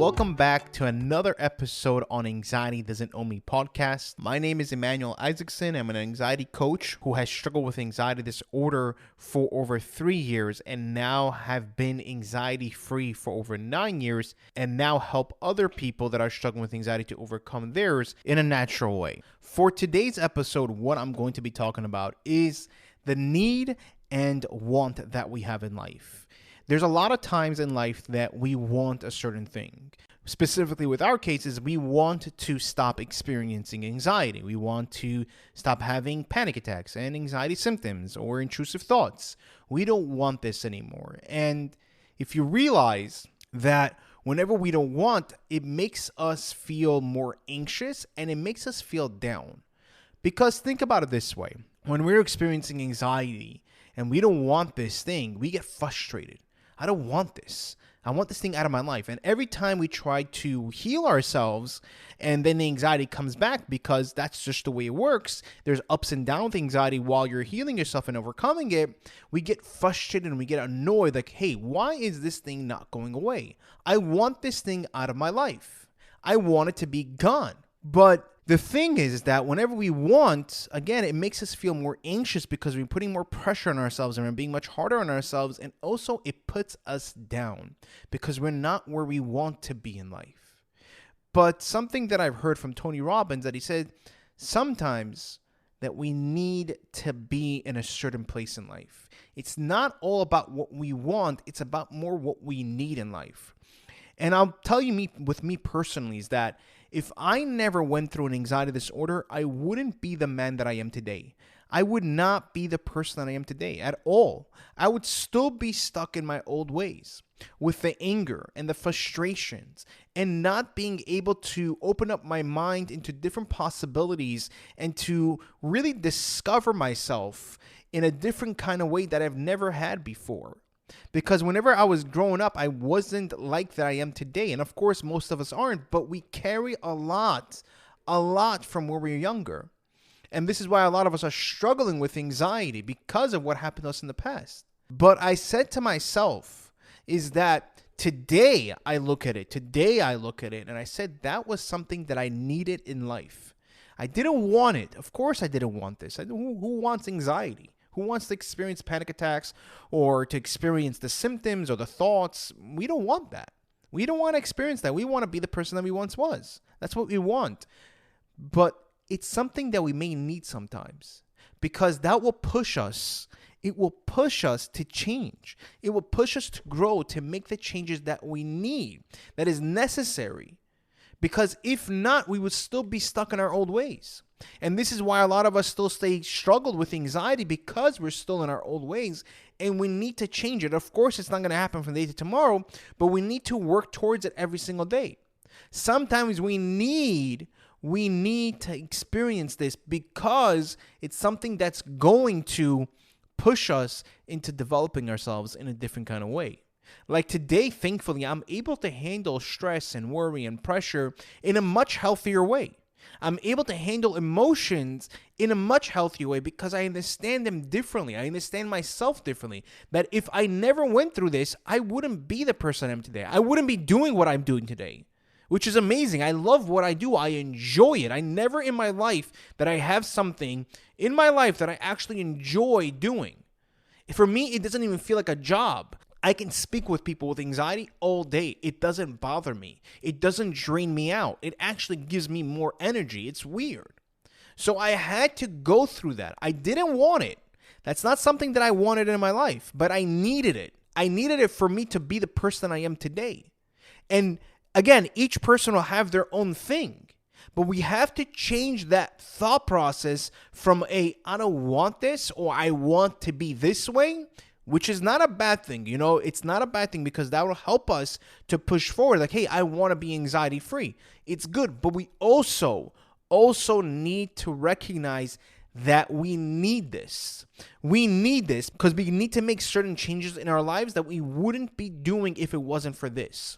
welcome back to another episode on Anxiety Doesn't Own Me podcast. My name is Emmanuel Isaacson. I'm an anxiety coach who has struggled with anxiety disorder for over 3 years and now have been anxiety free for over 9 years and now help other people that are struggling with anxiety to overcome theirs in a natural way. For today's episode, what I'm going to be talking about is the need and want that we have in life. There's a lot of times in life that we want a certain thing. Specifically with our cases, we want to stop experiencing anxiety. We want to stop having panic attacks and anxiety symptoms or intrusive thoughts. We don't want this anymore. And if you realize that whenever we don't want, it makes us feel more anxious and it makes us feel down. Because think about it this way. When we're experiencing anxiety and we don't want this thing, we get frustrated. I don't want this. I want this thing out of my life. And every time we try to heal ourselves and then the anxiety comes back because that's just the way it works. There's ups and downs with anxiety while you're healing yourself and overcoming it. We get frustrated and we get annoyed like, hey, why is this thing not going away? I want this thing out of my life. I want it to be gone. But the thing is that whenever we want, again, it makes us feel more anxious because we're putting more pressure on ourselves and we're being much harder on ourselves. And also it puts us down because we're not where we want to be in life. But something that I've heard from Tony Robbins that he said sometimes that we need to be in a certain place in life. It's not all about what we want. It's about more what we need in life. And I'll tell you with me personally is that if I never went through an anxiety disorder, I wouldn't be the man that I am today. I would not be the person that I am today at all. I would still be stuck in my old ways with the anger and the frustrations and not being able to open up my mind into different possibilities and to really discover myself in a different kind of way that I've never had before. Because whenever I was growing up, I wasn't like that I am today. And of course, most of us aren't, but we carry a lot from where we were younger. And this is why a lot of us are struggling with anxiety because of what happened to us in the past. But I said to myself is that today I look at it, and I said that was something that I needed in life. I didn't want it. Of course, I didn't want this. Who wants anxiety? Who wants to experience panic attacks or to experience the symptoms or the thoughts? We don't want that. We don't want to experience that. We want to be the person that we once was. That's what we want. But it's something that we may need sometimes because that will push us. It will push us to change. It will push us to grow, to make the changes that we need, that is necessary. Because if not, we would still be stuck in our old ways. And this is why a lot of us still struggled with anxiety because we're still in our old ways and we need to change it. Of course, it's not going to happen from today to tomorrow, but we need to work towards it every single day. Sometimes we need to experience this because it's something that's going to push us into developing ourselves in a different kind of way. Like today, thankfully, I'm able to handle stress and worry and pressure in a much healthier way. I'm able to handle emotions in a much healthier way because I understand them differently. I understand myself differently. That if I never went through this, I wouldn't be the person I am today. I wouldn't be doing what I'm doing today, which is amazing. I love what I do. I enjoy it. I never in my life that I have something in my life that I actually enjoy doing. For me, it doesn't even feel like a job. I can speak with people with anxiety all day. It doesn't bother me. It doesn't drain me out. It actually gives me more energy. It's weird. So I had to go through that. I didn't want it. That's not something that I wanted in my life, but I needed it. I needed it for me to be the person I am today. And again, each person will have their own thing, but we have to change that thought process from I don't want this or I want to be this way, which is not a bad thing. You know, it's not a bad thing because that will help us to push forward. Like, hey, I want to be anxiety free. It's good. But we also need to recognize that we need this. We need this because we need to make certain changes in our lives that we wouldn't be doing if it wasn't for this.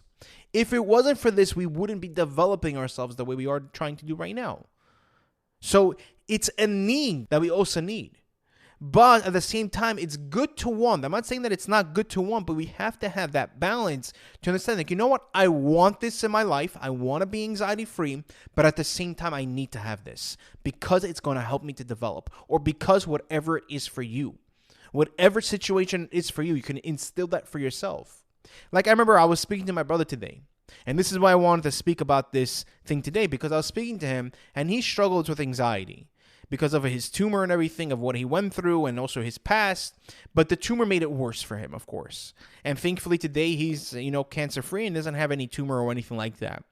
If it wasn't for this, we wouldn't be developing ourselves the way we are trying to do right now. So it's a need that we also need. But at the same time, it's good to want. I'm not saying that it's not good to want, but we have to have that balance to understand, like, you know what? I want this in my life. I want to be anxiety free, but at the same time, I need to have this because it's going to help me to develop, or because whatever it is for you, whatever situation it is for you, you can instill that for yourself. Like, I remember I was speaking to my brother today, and this is why I wanted to speak about this thing today, because I was speaking to him and he struggles with anxiety because of his tumor and everything, of what he went through, and also his past. But the tumor made it worse for him, of course. And thankfully today he's, cancer-free and doesn't have any tumor or anything like that.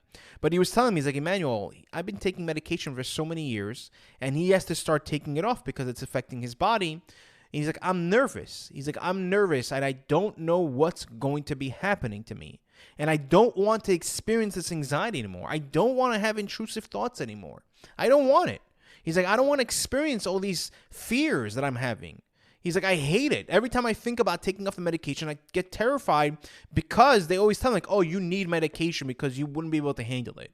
But he was telling me, he's like, Emmanuel, I've been taking medication for so many years, and he has to start taking it off because it's affecting his body. And he's like, I'm nervous. He's like, I'm nervous, and I don't know what's going to be happening to me. And I don't want to experience this anxiety anymore. I don't want to have intrusive thoughts anymore. I don't want it. He's like, I don't want to experience all these fears that I'm having. He's like, I hate it. Every time I think about taking off the medication, I get terrified because they always tell me, like, oh, you need medication because you wouldn't be able to handle it.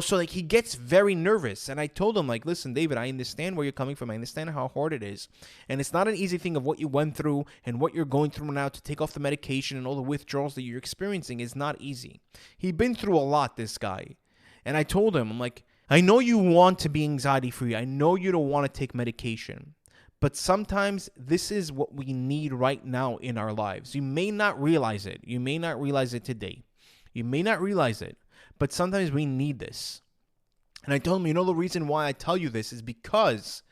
So like he gets very nervous. And I told him, like, listen, David, I understand where you're coming from. I understand how hard it is. And it's not an easy thing of what you went through and what you're going through now to take off the medication, and all the withdrawals that you're experiencing is not easy. He'd been through a lot, this guy. And I told him, I'm like, I know you want to be anxiety free. I know you don't want to take medication. But sometimes this is what we need right now in our lives. You may not realize it. You may not realize it today. You may not realize it. But sometimes we need this. And I told him, the reason why I tell you this is because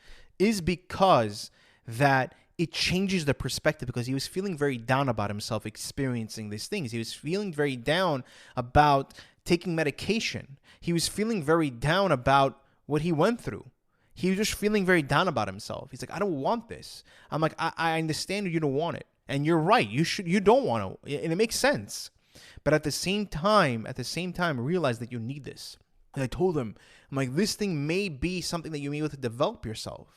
that it changes the perspective, because he was feeling very down about himself experiencing these things. He was feeling very down about taking medication. He was feeling very down about what he went through. He was just feeling very down about himself. He's like, I don't want this. I'm like, I understand you don't want it. And you're right. You don't want to. And it makes sense. But at the same time, realize that you need this. And I told him, I'm like, this thing may be something that you may be able to develop yourself.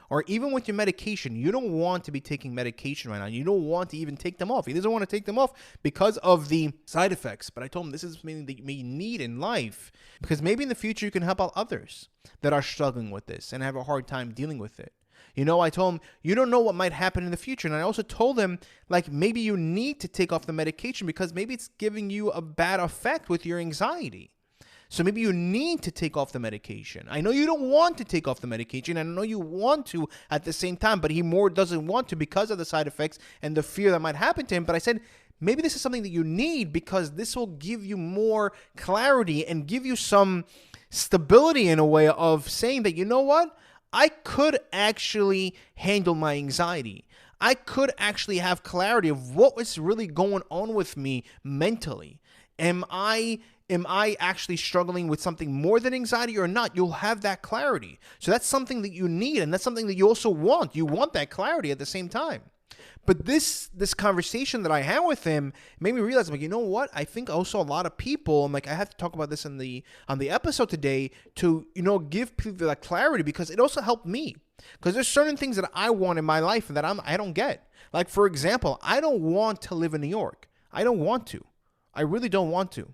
Or even with your medication, you don't want to be taking medication right now. You don't want to even take them off. He doesn't want to take them off because of the side effects. But I told him this is something that you may need in life, because maybe in the future you can help out others that are struggling with this and have a hard time dealing with it. I told him, you don't know what might happen in the future. And I also told him, like, maybe you need to take off the medication because maybe it's giving you a bad effect with your anxiety. So maybe you need to take off the medication. I know you don't want to take off the medication. I know you want to at the same time, but he more doesn't want to because of the side effects and the fear that might happen to him. But I said, maybe this is something that you need because this will give you more clarity and give you some stability in a way of saying that, you know what? I could actually handle my anxiety. I could actually have clarity of what was really going on with me mentally. Am I actually struggling with something more than anxiety or not? You'll have that clarity. So that's something that you need, and that's something that you also want. You want that clarity at the same time. But this conversation that I had with him made me realize, I'm like, you know what? I think also a lot of people, I'm like, I have to talk about this on the episode today to, give people that clarity, because it also helped me. Because there's certain things that I want in my life that I don't get. Like, for example, I don't want to live in New York. I don't want to. I really don't want to.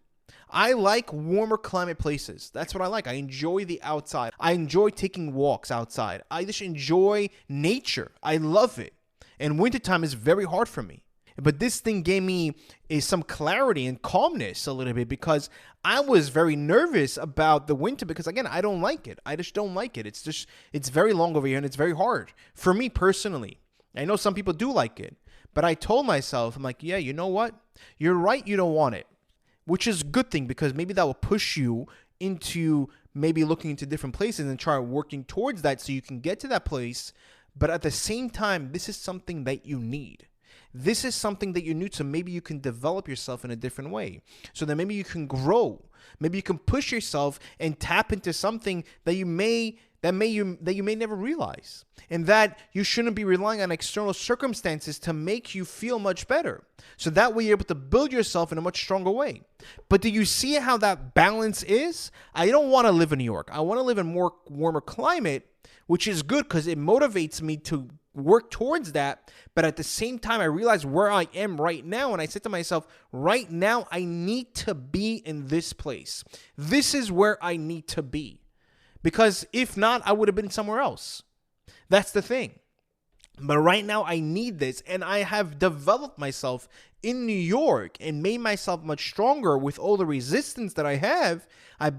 I like warmer climate places. That's what I like. I enjoy the outside. I enjoy taking walks outside. I just enjoy nature. I love it. And wintertime is very hard for me. But this thing gave me some clarity and calmness a little bit, because I was very nervous about the winter because, again, I don't like it. I just don't like it. It's very long over here and it's very hard for me personally. I know some people do like it, but I told myself, I'm like, yeah, you know what? You're right. You don't want it, which is a good thing, because maybe that will push you into maybe looking into different places and try working towards that so you can get to that place. But at the same time, this is something that you need. This is something that you need, so maybe you can develop yourself in a different way. So that maybe you can grow. Maybe you can push yourself and tap into something that you may never realize. And that you shouldn't be relying on external circumstances to make you feel much better. So that way you're able to build yourself in a much stronger way. But do you see how that balance is? I don't want to live in New York. I want to live in more warmer climate, which is good because it motivates me to work towards that. But at the same time, I realize where I am right now. And I said to myself, right now, I need to be in this place. This is where I need to be. Because if not, I would have been somewhere else. That's the thing. But right now I need this, and I have developed myself in New York and made myself much stronger with all the resistance that I have. I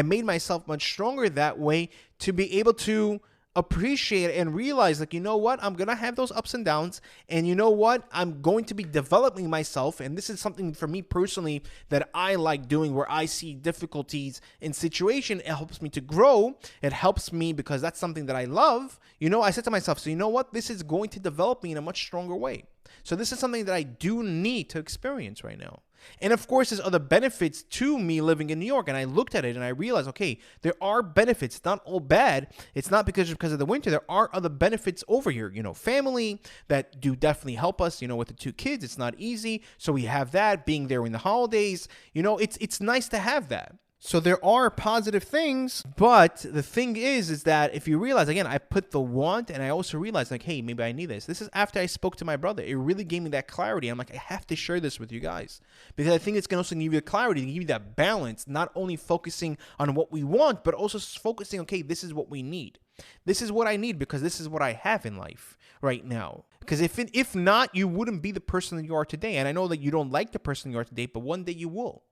made myself much stronger that way to be able to appreciate and realize, like, you know what, I'm gonna have those ups and downs, and you know what, I'm going to be developing myself. And this is something for me personally that I like doing, where I see difficulties in situation. It helps me to grow. It helps me because that's something that I love. I said to myself, so you know what, this is going to develop me in a much stronger way. So this is something that I do need to experience right now. And of course, there's other benefits to me living in New York. And I looked at it and I realized, okay, there are benefits, not all bad. It's not because of the winter. There are other benefits over here. Family that do definitely help us, with the 2 kids. It's not easy. So we have that, being there in the holidays. It's nice to have that. So there are positive things, but the thing is that if you realize, again, I put the want, and I also realized, like, hey, maybe I need this. This is after I spoke to my brother. It really gave me that clarity. I'm like, I have to share this with you guys, because I think it's going to also give you the clarity, to give you that balance, not only focusing on what we want, but also focusing, okay, this is what we need. This is what I need, because this is what I have in life right now. Because if not, you wouldn't be the person that you are today. And I know that you don't like the person you are today, but one day you will.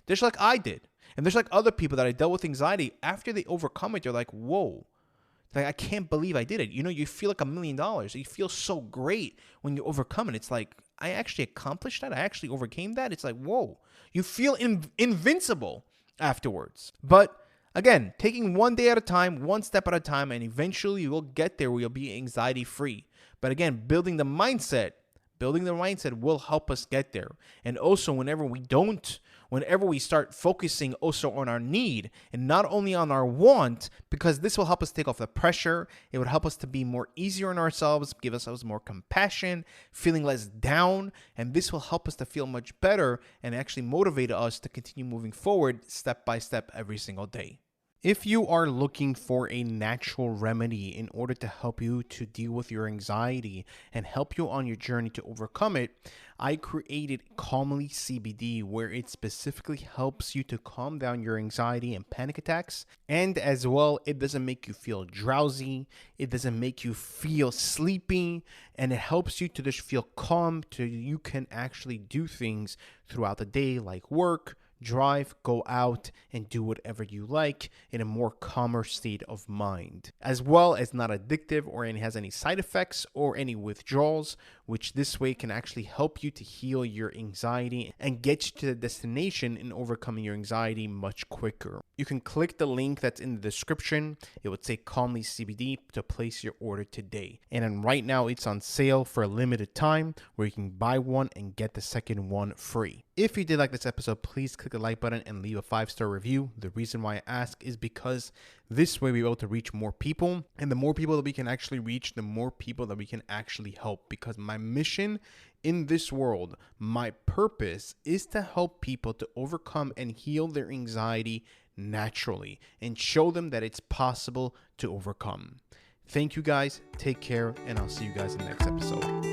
Just like I did. And there's like other people that I dealt with anxiety. After they overcome it, they're like, whoa. Like, I can't believe I did it. You feel like $1 million. You feel so great when you overcome it. It's like, I actually accomplished that. I actually overcame that. It's like, whoa. You feel invincible afterwards. But again, taking one day at a time, one step at a time, and eventually you will get there where you'll be anxiety free. But again, building the mindset will help us get there. And also, whenever we start focusing also on our need and not only on our want, because this will help us take off the pressure. It would help us to be more easier on ourselves, give ourselves more compassion, feeling less down. And this will help us to feel much better and actually motivate us to continue moving forward step by step every single day. If you are looking for a natural remedy in order to help you to deal with your anxiety and help you on your journey to overcome it, I created Calmly CBD, where it specifically helps you to calm down your anxiety and panic attacks. And as well, it doesn't make you feel drowsy. It doesn't make you feel sleepy. And it helps you to just feel calm so you can actually do things throughout the day, like work, drive, go out, and do whatever you like in a more calmer state of mind, as well as not addictive or has any side effects or any withdrawals, which this way can actually help you to heal your anxiety and get you to the destination in overcoming your anxiety much quicker. You can click the link that's in the description. It would say Calmly CBD to place your order today. And then right now it's on sale for a limited time, where you can buy one and get the second one free. If you did like this episode, please click the like button and leave a 5-star review. The reason why I ask is because this way we're able to reach more people, and the more people that we can actually reach, the more people that we can actually help. Because my mission in this world, my purpose, is to help people to overcome and heal their anxiety naturally and show them that it's possible to overcome. Thank you guys. Take care, and I'll see you guys in the next episode.